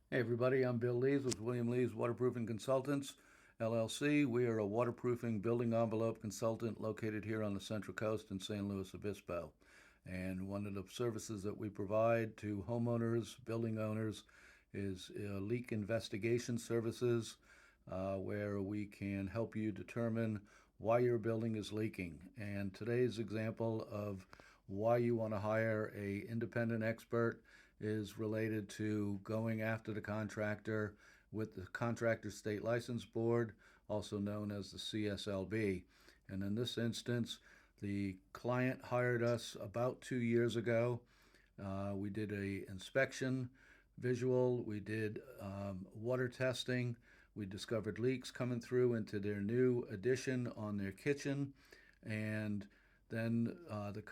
Hey everybody, I'm Bill Leys with William Leys Waterproofing Consultants, LLC. We are a waterproofing building envelope consultant located here on the Central Coast in St. Louis Obispo. And one of the services that we provide to homeowners, building owners, is leak investigation services, where we can help you determine why your building is leaking. And today's example of why you want to hire a independent expert is related to going after the contractor with the Contractor State License Board, also known as the CSLB. And in this instance, the client hired us about 2 years ago. We did a inspection visual. We did water testing. We discovered leaks coming through into their new addition on their kitchen, and then the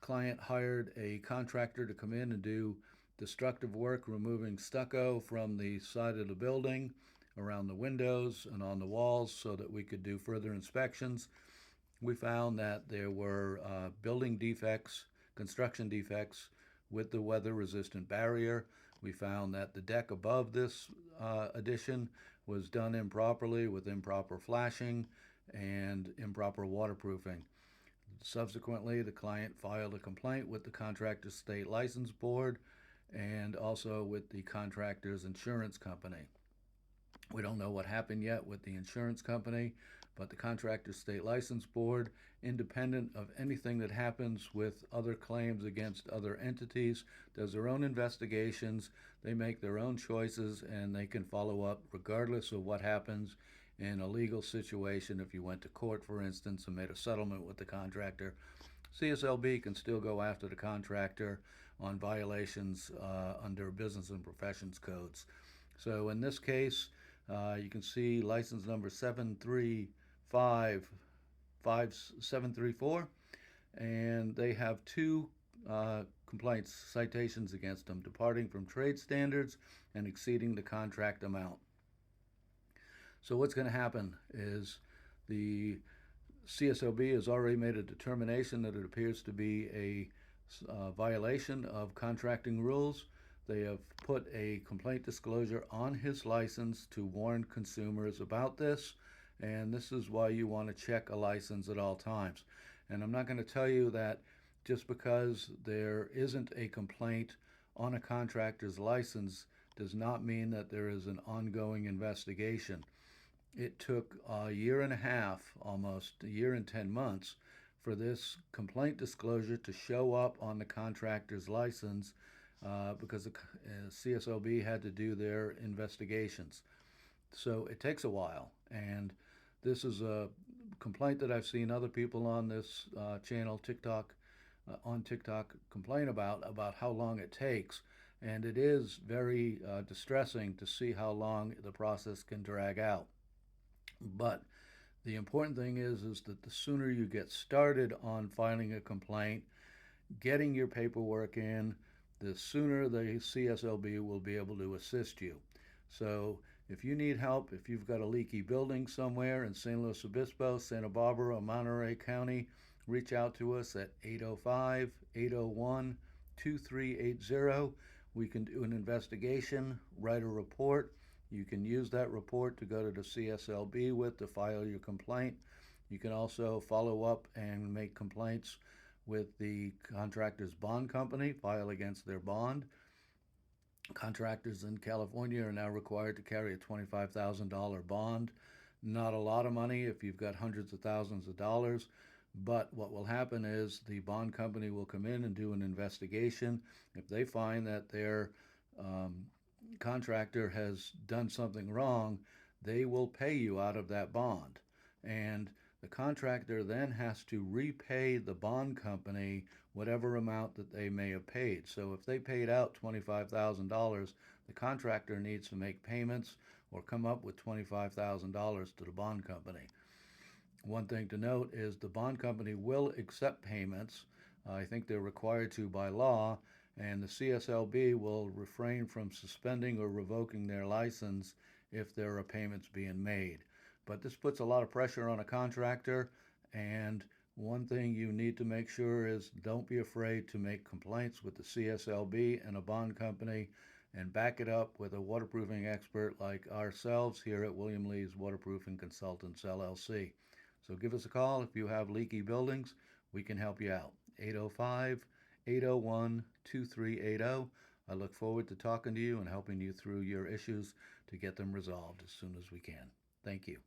client hired a contractor to come in and do destructive work, removing stucco from the side of the building, around the windows and on the walls, so that we could do further inspections. We found that there were building defects, construction defects with the weather resistant barrier. We found that the deck above this addition was done improperly with improper flashing and improper waterproofing. Subsequently, the client filed a complaint with the Contractor State License Board and also with the contractor's insurance company. We don't know what happened yet with the insurance company, but the Contractor State License Board, independent of anything that happens with other claims against other entities, does their own investigations, they make their own choices, and they can follow up regardless of what happens in a legal situation. If you went to court, for instance, and made a settlement with the contractor, CSLB can still go after the contractor on violations under business and professions codes. So in this case, you can see license number 735734, and they have two complaints, citations against them: departing from trade standards and exceeding the contract amount. So what's going to happen is the CSLB has already made a determination that it appears to be a violation of contracting rules. They have put a complaint disclosure on his license to warn consumers about this, and this is why you want to check a license at all times. And I'm not going to tell you that just because there isn't a complaint on a contractor's license does not mean that there is an ongoing investigation. It took a year and a half, almost a year and 10 months, for this complaint disclosure to show up on the contractor's license, because the CSLB had to do their investigations. So it takes a while. And this is a complaint that I've seen other people on this channel, TikTok, on TikTok, complain about how long it takes. And it is very distressing to see how long the process can drag out. But the important thing is that the sooner you get started on filing a complaint, getting your paperwork in, the sooner the CSLB will be able to assist you. So if you need help, if you've got a leaky building somewhere in San Luis Obispo, Santa Barbara, or Monterey County, reach out to us at 805 801 2380. We can do an investigation, write a report. You can use that report to go to the CSLB with to file your complaint. You can also follow up and make complaints with the contractor's bond company, file against their bond. Contractors in California are now required to carry a $25,000 bond. Not a lot of money if you've got hundreds of thousands of dollars, but what will happen is the bond company will come in and do an investigation. If they find that their contractor has done something wrong, they will pay you out of that bond. And the contractor then has to repay the bond company whatever amount that they may have paid. So if they paid out $25,000, the contractor needs to make payments or come up with $25,000 to the bond company. One thing to note is the bond company will accept payments. I think they're required to by law, and the CSLB will refrain from suspending or revoking their license if there are payments being made. But this puts a lot of pressure on a contractor, and one thing you need to make sure is don't be afraid to make complaints with the CSLB and a bond company, and back it up with a waterproofing expert like ourselves here at William Leys Waterproofing Consultants LLC. So give us a call if you have leaky buildings. We can help you out. 805 801 2380. I look forward to talking to you and helping you through your issues to get them resolved as soon as we can. Thank you.